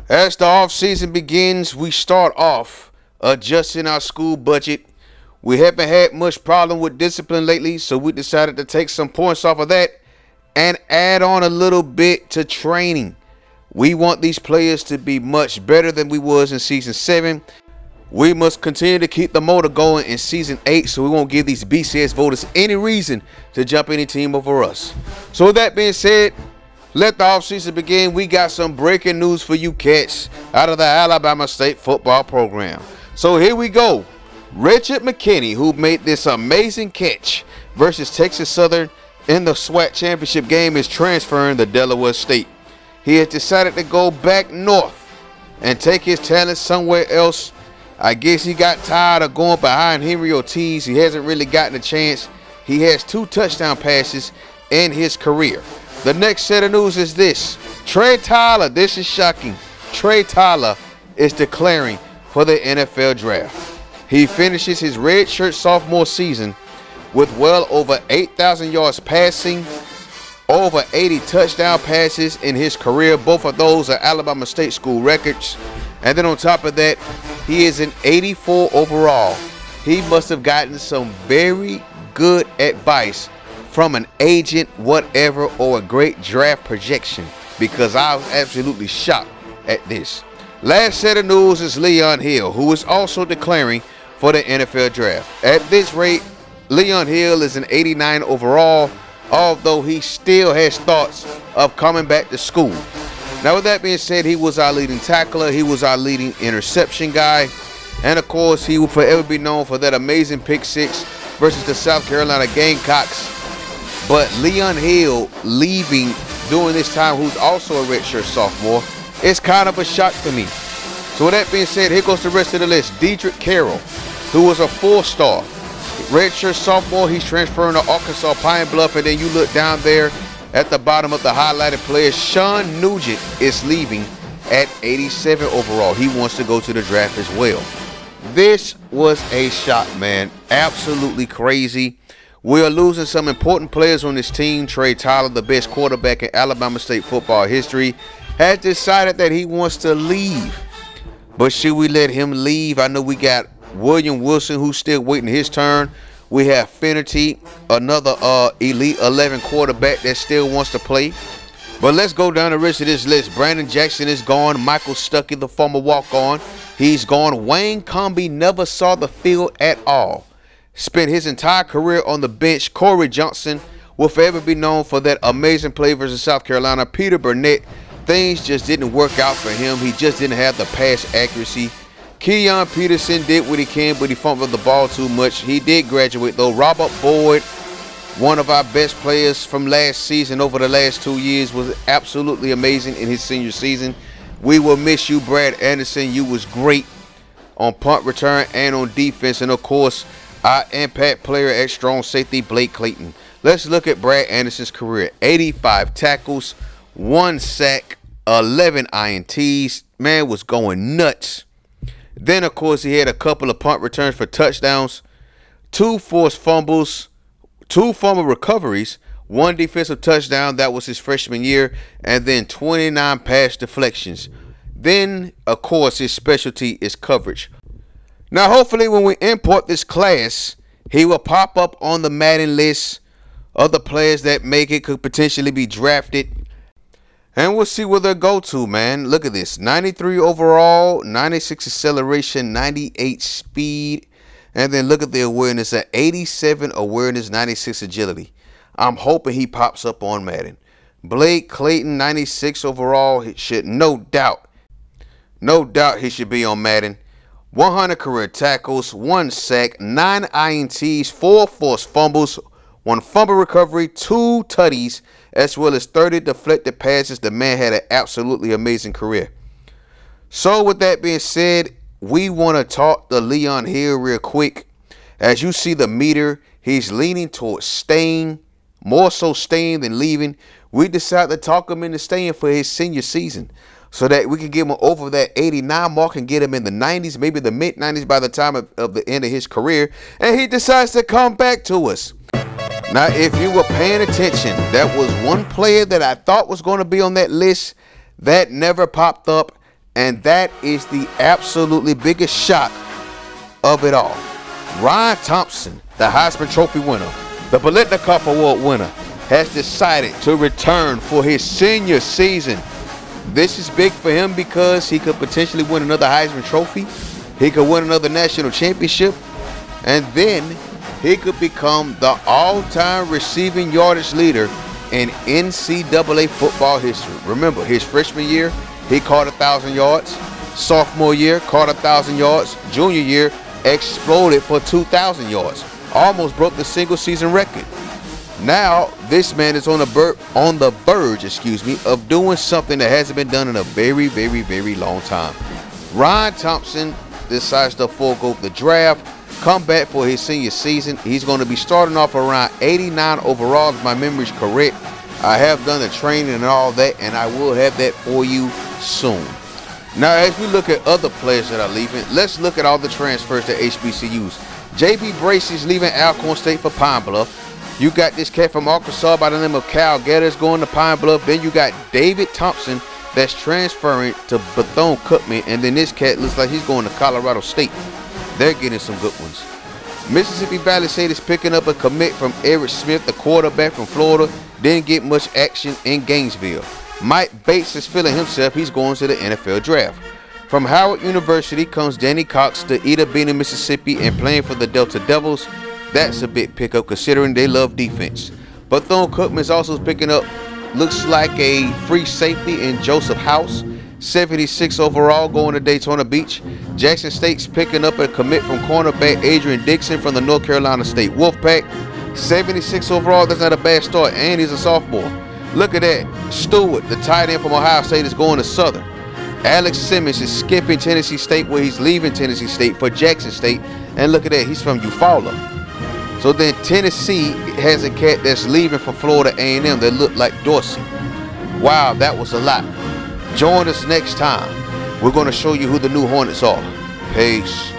As the off-season begins, we start off adjusting our school budget. We haven't had much problem with discipline lately, so we decided to take some points off of that and add on a little bit to training. We want these players to be much better than we was in season 7. We must continue to keep the motor going in season 8, so we won't give these BCS voters any reason to jump any team over us. So with that being said, let the offseason begin. We got some breaking news for you cats out of the Alabama State football program. So here we go. Richard McKinney, who made this amazing catch versus Texas Southern in the SWAC championship game, is transferring to Delaware State. He has decided to go back north and take his talent somewhere else. I guess he got tired of going behind Henry Ortiz. He hasn't really gotten a chance. He has 2 touchdown passes in his career. The next set of news is this. Trey Tyler, this is shocking. Trey Tyler is declaring for the NFL draft. He finishes his redshirt sophomore season with well over 8,000 yards passing, over 80 touchdown passes in his career. Both of those are Alabama State school records. And then on top of that, he is an 84 overall. He must have gotten some very good advice from an agent, whatever, or a great draft projection, because I was absolutely shocked at this. Last set of news is Leon Hill, who is also declaring for the NFL draft. At this rate, Leon Hill is an 89 overall, although he still has thoughts of coming back to school. Now, with that being said, he was our leading tackler. He was our leading interception guy. And, of course, he will forever be known for that amazing pick 6 versus the South Carolina Gamecocks. But Leon Hill leaving during this time, who's also a redshirt sophomore, is kind of a shock to me. So, with that being said, here goes the rest of the list. Dedrick Carroll, who was a 4-star. Redshirt sophomore, he's transferring to Arkansas Pine Bluff. And then you look down there at the bottom of the highlighted players, Sean Nugent is leaving at 87 overall. He wants to go to the draft as well. This was a shock, man. Absolutely crazy. We are losing some important players on this team. Trey Tyler, the best quarterback in Alabama State football history, has decided that he wants to leave. But should we let him leave? I know we got William Wilson, who's still waiting his turn. We have Finnerty, another Elite 11 quarterback that still wants to play. But let's go down the rest of this list. Brandon Jackson is gone. Michael Stuckey, the former walk-on, he's gone. Wayne Comby never saw the field at all. Spent his entire career on the bench. Corey Johnson will forever be known for that amazing play versus South Carolina. Peter Burnett, things just didn't work out for him. He just didn't have the pass accuracy. Keon Peterson did what he can, but he fumbled the ball too much. He did graduate, though. Robert Boyd, one of our best players from last season over the last 2 years, was absolutely amazing in his senior season. We will miss you, Brad Anderson. You was great on punt return and on defense. And, of course, our impact player at strong safety, Blake Clayton. Let's look at Brad Anderson's career. 85 tackles, 1 sack, 11 INTs. Man was going nuts. Then, of course, he had a couple of punt returns for touchdowns, 2 forced fumbles, 2 fumble recoveries, 1 defensive touchdown. That was his freshman year. And then 29 pass deflections. Then, of course, his specialty is coverage. Now, hopefully, when we import this class, he will pop up on the Madden list of the players that make it, could potentially be drafted. And we'll see where they'll go to, man. Look at this. 93 overall, 96 acceleration, 98 speed. And then look at the awareness at 87 awareness, 96 agility. I'm hoping he pops up on Madden. Blake Clayton, 96 overall. He should, no doubt he should be on Madden. 100 career tackles, 1 sack, 9 INTs, 4 forced fumbles, 1 fumble recovery, 2 tutties, as well as 30 deflected passes. The man had an absolutely amazing career. So with that being said, we want to talk to Leon Hill real quick. As you see the meter, he's leaning towards staying, more so staying than leaving. We decided to talk him into staying for his senior season, so that we can get him over that 89 mark and get him in the 90s, maybe the mid-90s by the time of the end of his career. And he decides to come back to us. Now, if you were paying attention, that was one player that I thought was going to be on that list that never popped up. And that is the absolutely biggest shock of it all. Ryan Thompson, the Heisman Trophy winner, the Biletnikoff Award winner, has decided to return for his senior season. This is big for him because he could potentially win another Heisman Trophy. He could win another national championship. And then he could become the all-time receiving yardage leader in NCAA football history. Remember, his freshman year, he caught 1,000 yards. Sophomore year, caught 1,000 yards. Junior year, exploded for 2,000 yards. Almost broke the single season record. Now, this man is on the verge, of doing something that hasn't been done in a very, very, very long time. Ryan Thompson decides to forego the draft, come back for his senior season. He's going to be starting off around 89 overall, if my memory is correct. I have done the training and all that, and I will have that for you soon. Now, as we look at other players that are leaving, let's look at all the transfers to HBCUs. J.B. Bracey's leaving Alcorn State for Pine Bluff. You got this cat from Arkansas by the name of Cal Gaddis going to Pine Bluff. Then you got David Thompson that's transferring to Bethune-Cookman. And then this cat looks like he's going to Colorado State. They're getting some good ones. Mississippi Valley State is picking up a commit from Eric Smith, the quarterback from Florida. Didn't get much action in Gainesville. Mike Bates is feeling himself. He's going to the NFL draft. From Howard University comes Danny Cox to Ida Bena, Mississippi, and playing for the Delta Devils. That's a big pickup considering they love defense. Bethune-Cookman is also picking up, looks like a free safety in Joseph House. 76 overall going to Daytona Beach. Jackson State's picking up a commit from cornerback Adrian Dixon from the North Carolina State Wolfpack. 76 overall, that's not a bad start, and he's a sophomore. Look at that. Stewart, the tight end from Ohio State, is going to Southern. Alex Simmons is skipping Tennessee State, where he's leaving Tennessee State for Jackson State. And look at that, he's from Eufaula. So then Tennessee has a cat that's leaving for Florida A&M that look like Dorsey. Wow, that was a lot. Join us next time. We're going to show you who the new Hornets are. Peace.